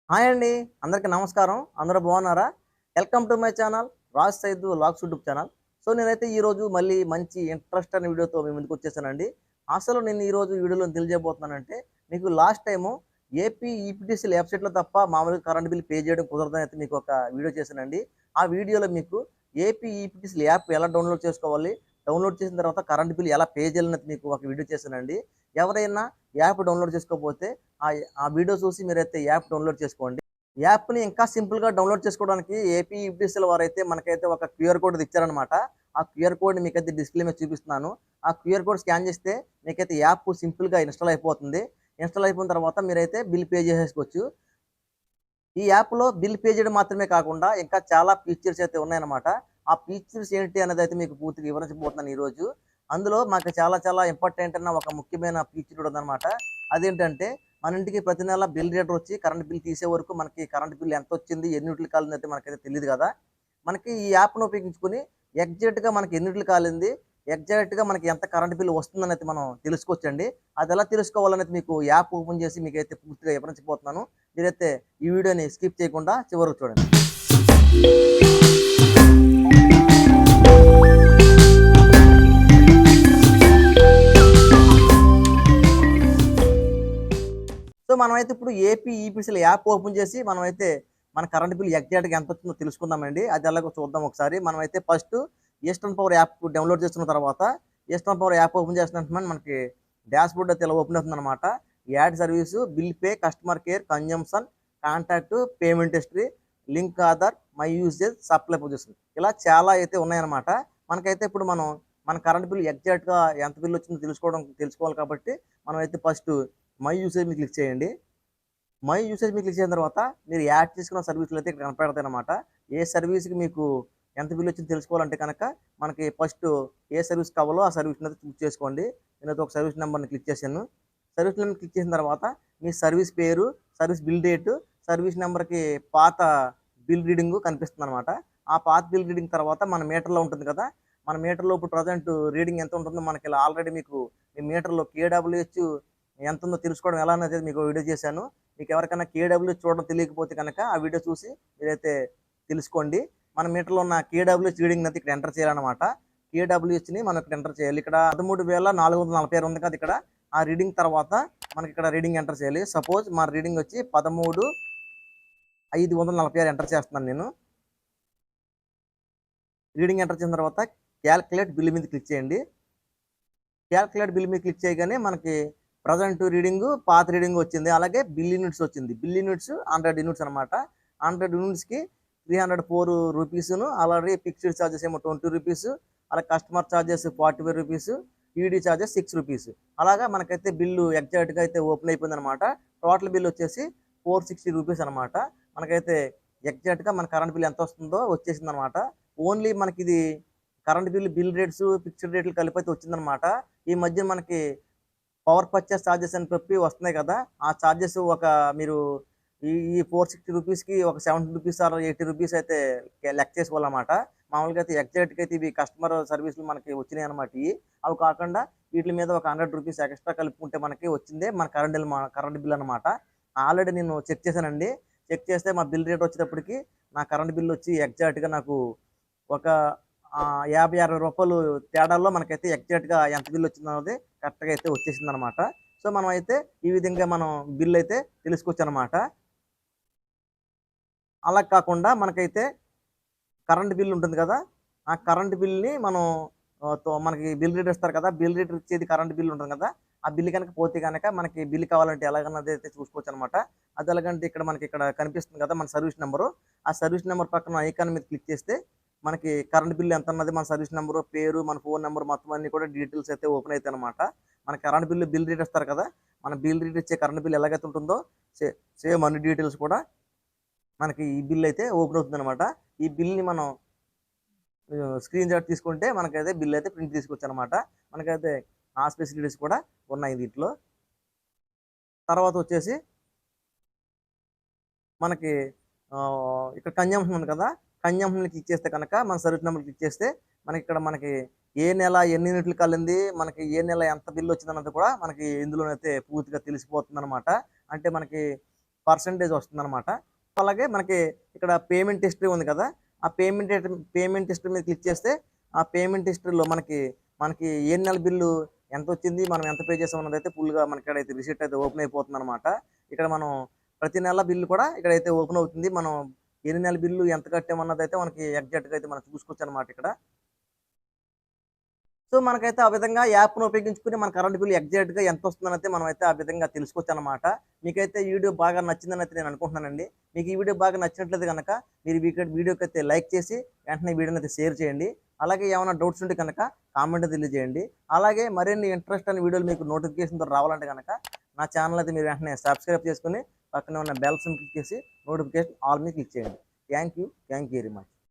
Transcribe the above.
Hi అండి. అందరికీ నమస్కారం. అందరూ బాగున్నారా? Welcome to my channel Raj Syed vlogs YouTube channel. నేనైతే ఈరోజు మళ్ళీ మంచి ఇంట్రెస్ట్ అయిన వీడియోతో మీ ముందుకు వచ్చేసానండి. అసలు నేను ఈరోజు వీడియోలో తెలియజేయబోతున్నానంటే మీకు లాస్ట్ టైము ఏపీ ఈపీటీసీల వెబ్‌సైట్‌లో తప్ప మామూలుగా కరెంట్ బిల్ పే చేయడం కుదరదని అయితే మీకు ఒక వీడియో చేశానండి. ఆ వీడియోలో మీకు ఏపీ ఈపీటీసీల యాప్ ఎలా డౌన్‌లోడ్ చేసుకోవాలి? డౌన్‌లోడ్ చేసిన తర్వాత కరెంట్ బిల్ ఎలా పే చేయాలన్నది మీకు ఒక వీడియో చేశానండి. ఎవరైనా యాప్ డౌన్‌లోడ్ చేసుకోకపోతే ఆ వీడియో చూసి మీరైతే యాప్ డౌన్‌లోడ్ చేసుకోండి. యాప్‌ని ఇంకా సింపుల్‌గా డౌన్‌లోడ్ చేసుకోవడానికి ఏపీ ఈపీఎస్‌ఎల్ వారైతే మనకైతే ఒక క్యూఆర్ కోడ్ ఇచ్చారనమాట. ఆ క్యూఆర్ కోడ్‌ని మీకైతే డిస్‌ప్లే మీద చూపిస్తున్నాను. ఆ క్యూఆర్ కోడ్ స్కాన్ చేస్తే మీకైతే యాప్ సింపుల్‌గా ఇన్‌స్టాల్ అయిపోతుంది. ఇన్‌స్టాల్ అయిపోయిన తర్వాత మీరైతే బిల్ పే చేసేసుకోవచ్చు. ఈ యాప్‌లో బిల్ పే చేయడం మాత్రమే కాకుండా ఇంకా చాలా ఫీచర్స్ అయితే ఉన్నాయన్నమాట. ఆ ఫీచర్స్ ఏంటి అనేదైతే మీకు పూర్తిగా వివరించబోతున్నాను ఈరోజు. అందులో మాకు చాలా చాలా ఇంపార్టెంట్ అయిన ఒక ముఖ్యమైన ఫీచర్ కూడా ఉందన్నమాట. అదేంటంటే మన ఇంటికి ప్రతి నెల బిల్ రీడర్ వచ్చి కరెంట్ బిల్ తీసే వరకు మనకి కరెంట్ బిల్ ఎంతొచ్చింది, ఎన్ని యూనిట్లు కాలిందైతే మనకైతే తెలీదు కదా! మనకి ఈ యాప్‌ను ఉపయోగించుకొని ఎగ్జాక్ట్‌గా మనకి ఎన్ని యూనిట్లు కాలింది, ఎగ్జాక్ట్‌గా మనకి ఎంత కరెంట్ బిల్ వస్తుందనేది మనం తెలుసుకోవచ్చండి. అదెలా తెలుసుకోవాలనేది మీకు యాప్ ఓపెన్ చేసి మీకైతే పూర్తిగా వివరించబోతున్నాను. మీరైతే ఈ వీడియోని స్కిప్ చేయకుండా చివరకు చూడండి. మనమైతే ఇప్పుడు ఏపీ ఈపీసీల యాప్ ఓపెన్ చేసి మనమైతే మన కరెంట్ బిల్ ఎగ్జాక్ట్‌గా ఎంతొచ్చిందో తెలుసుకుందామండి. అది ఎలాగో చూద్దాం ఒకసారి. మనమైతే first eastern power app download చేసుకున్న తర్వాత ఈస్టర్న్ పవర్ యాప్ ఓపెన్ చేసిన వెంటనే మనకి డాష్‌బోర్డ్ అయితే ఇలా ఓపెన్ అవుతుందనమాట. Add service, bill pay, customer care, consumption, contact, payment history, link Aadhaar, my usage, supply position ఇలా చాలా అయితే ఉన్నాయన్నమాట. మనకైతే ఇప్పుడు మన కరెంట్ బిల్ ఎగ్జాక్ట్‌గా ఎంత బిల్ వచ్చిందో తెలుసుకోవాలి కాబట్టి మనమైతే ఫస్ట్ మై యూసేజ్ మీద క్లిక్ చేయండి. మై యూసేజ్ మీద క్లిక్ చేసిన తర్వాత మీరు యాడ్ చేసుకున్న సర్వీసులు అయితే ఇక్కడ కనపడతాయన్నమాట. ఏ సర్వీస్‌కి మీకు ఎంత బిల్ వచ్చిందో తెలుసుకోవాలంటే కనుక మనకి ఫస్ట్ ఏ సర్వీస్ కావాలో ఆ సర్వీస్‌ని అయితే చూజ్ చేసుకోండి. నేనైతే ఒక సర్వీస్ నెంబర్‌ని క్లిక్ చేశాను. సర్వీస్ నెంబర్ క్లిక్ చేసిన తర్వాత మీ సర్వీస్ పేరు, సర్వీస్ బిల్ డేటు, సర్వీస్ నెంబర్‌కి పాత బిల్ రీడింగు కనిపిస్తుందన్నమాట. ఆ పాత బిల్ రీడింగ్ తర్వాత మన మీటర్‌లో ఉంటుంది కదా! మన మీటర్‌లో ఇప్పుడు ప్రెజెంట్ రీడింగ్ ఎంత ఉంటుందో మనకి ఇలా ఆల్రెడీ మీకు మీ మీటర్‌లో కేడబ్ల్యూహెచ్ ఎంతుందో తెలుసుకోవడం ఎలా అనేది మీకు వీడియో చేశాను. మీకు ఎవరికైనా కేడబ్ల్యూహెచ్ చూడడం తెలియకపోతే కనుక ఆ వీడియో చూసి మీరైతే తెలుసుకోండి. మన మీటర్‌లో ఉన్న కేడబ్ల్యూహెచ్ రీడింగ్‌ని అయితే ఇక్కడ ఎంటర్ చేయాలన్నమాట. కేడబ్ల్యూహెచ్‌ని మనం ఇక్కడ ఎంటర్ చేయాలి. ఇక్కడ 13,446 ఉంది కదా! ఇక్కడ ఆ రీడింగ్ తర్వాత మనకి ఇక్కడ రీడింగ్ ఎంటర్ చేయాలి. సపోజ్ మన రీడింగ్ వచ్చి 13,546 ఎంటర్ చేస్తున్నాను నేను. రీడింగ్ ఎంటర్ చేసిన తర్వాత కాలిక్యులేట్ బిల్ మీద క్లిక్ చేయండి. కాలిక్యులేట్ బిల్ మీద క్లిక్ చేయగానే మనకి ప్రెజెంట్ రీడింగు, పాత రీడింగ్ వచ్చింది. అలాగే బిల్ యూనిట్స్ వచ్చింది. బిల్ యూనిట్స్ 100 యూనిట్స్ అనమాట. 100 యూనిట్స్‌కి 304 రూపీసును, అలాగే ఫిక్స్డ్ చార్జెస్ ఏమో 20 రూపీసు, అలాగే customer charges 45 rupees, ED charges 6 rupees. అలాగా మనకైతే బిల్లు ఎగ్జాక్ట్‌గా అయితే ఓపెన్ అయిపోయిందనమాట. టోటల్ బిల్ వచ్చేసి 460 రూపీస్ అనమాట. మనకైతే ఎగ్జాక్ట్‌గా మన కరెంట్ బిల్ ఎంత వస్తుందో వచ్చేసిందనమాట. ఓన్లీ మనకిది కరెంట్ బిల్ రేట్స్, ఫిక్స్డ్ రేట్లు కలిపైతే వచ్చిందనమాట. ఈ మధ్య మనకి పవర్ పర్చేస్ చార్జెస్ అని చెప్పి వస్తున్నాయి కదా! ఆ చార్జెస్ మీరు ఈ 460 రూపీస్‌కి ఒక 70 రూపీస్ ఆర్ 80 రూపీస్ అయితే లెక్క చేసుకోవాలన్నమాట. మామూలుగా అయితే ఎగ్జాక్ట్‌గా అయితే ఇవి కస్టమర్ సర్వీస్‌లు మనకి వచ్చినాయన్నమాట ఇయి. అవి కాకుండా వీటి మీద ఒక 100 రూపీస్ ఎక్స్‌ట్రా కలుపుకుంటే మనకి వచ్చిందే మన కరెంట్ బిల్ అన్నమాట. ఆల్రెడీ నేను చెక్ చేశానండి. చెక్ చేస్తే మా బిల్ రేట్ వచ్చేటప్పటికి నా కరెంట్ బిల్ వచ్చి ఎగ్జాక్ట్‌గా నాకు ఒక 50, 60 తేడాలో మనకైతే ఎగ్జాక్ట్‌గా ఎంత బిల్ వచ్చిందన్నది కరెక్ట్‌గా అయితే వచ్చేసిందనమాట. మనమైతే ఈ విధంగా మనం బిల్ అయితే తెలుసుకోవచ్చనమాట. అలా కాకుండా మనకైతే కరెంట్ బిల్ ఉంటుంది కదా! ఆ కరెంట్ బిల్‌ని మనం మనకి బిల్ రీడర్ ఇస్తారు కదా! బిల్ రీడర్ ఇచ్చేది కరెంట్ బిల్ ఉంటుంది కదా! ఆ బిల్ గనక పోతే గనక మనకి బిల్ కావాలంటే ఎలాగన్నది అయితే చూసుకోవచ్చనమాట. అది ఎలాగంటే ఇక్కడ మనకి కనిపిస్తుంది కదా! మన సర్వీస్ నంబరు. ఆ సర్వీస్ నంబర్ పక్కన ఐకాన్ మీద క్లిక్ చేస్తే మనకి కరెంట్ బిల్ ఎంతన్నది మన సర్వీస్ నంబరు, పేరు, మన ఫోన్ నంబర్ మొత్తం అన్నీ కూడా డీటెయిల్స్ అయితే ఓపెన్ అయితాయనమాట. మన కరెంట్ బిల్ రీడర్ ఇస్తారు కదా! మన బిల్ రీడర్ ఇచ్చే కరెంట్ బిల్ ఎలాగైతే ఉంటుందో సే సేమ్ అన్ని డీటెయిల్స్ కూడా మనకి ఈ బిల్ అయితే ఓపెన్ అవుతుందనమాట. ఈ బిల్‌ని మనం స్క్రీన్ షాట్ తీసుకుంటే మనకైతే బిల్ అయితే ప్రింట్ తీసుకోవచ్చనమాట. మనకైతే ఆ ఫెసిలిటీస్ కూడా ఉన్నాయి దీంట్లో. తర్వాత వచ్చేసి మనకి ఇక్కడ కన్జంప్షన్ ఉంది కదా! కన్జంప్షన్‌ని క్లిక్ చేస్తే కనుక మన సర్వీస్ నంబర్ క్లిక్ చేస్తే మనకి ఏ నెల ఎన్ని యూనిట్లు కాలింది, మనకి ఏ నెల ఎంత బిల్ వచ్చిందన్నది కూడా మనకి ఇందులోనైతే పూర్తిగా తెలిసిపోతుందనమాట. అంటే మనకి పర్సంటేజ్ వస్తుందన్నమాట. అలాగే మనకి ఇక్కడ పేమెంట్ హిస్టరీ ఉంది కదా, ఆ పేమెంట్ హిస్టరీ మీద క్లిక్ చేస్తే ఆ పేమెంట్ హిస్టరీలో మనకి మనకి ఏ నెల బిల్లు ఎంత వచ్చింది, మనం ఎంత పే చేసాం అన్నదైతే ఫుల్గా మనకి ఇక్కడైతే రిసిప్ట్ అయితే ఓపెన్ అయిపోతుంది అనమాట. ఇక్కడ మనం ప్రతి నెల బిల్లు కూడా ఇక్కడైతే ఓపెన్ అవుతుంది. మనం ఎన్ని నెలల బిల్లు ఎంత కట్టామన్నదైతే మనకి ఎగ్జాక్ట్గా అయితే మనం చూసుకోవచ్చు అనమాట ఇక్కడ. సో మనకైతే ఆ విధంగా యాప్‌ను ఉపయోగించుకొని మన కరెంట్ బిల్ ఎగ్జాక్ట్‌గా ఎంతొస్తుందనైతే మనమైతే ఆ విధంగా తెలుసుకోవచ్చనమాట. మీకైతే ఈ వీడియో బాగా నచ్చిందనైతే నేను అనుకుంటున్నానండి. మీకు ఈ వీడియో బాగా నచ్చినట్లయితే గనక మీరు వీడియోకైతే లైక్ చేసి వెంటనే వీడియోనైతే షేర్ చేయండి. అలాగే ఏమైనా డౌట్స్ ఉంటే కనుక కామెంట్ తెలియజేయండి. అలాగే మరిన్ని ఇంట్రెస్ట్ అయిన వీడియోలు మీకు నోటిఫికేషన్ ద్వారా రావాలంటే గనక నా ఛానల్ అయితే మీరు వెంటనే సబ్స్క్రైబ్ చేసుకొని పక్కనే ఉన్న బెల్ సింబల్ క్లిక్ చేసి నోటిఫికేషన్ ఆల్ మీద క్లిక్ చేయండి. Thank you very much.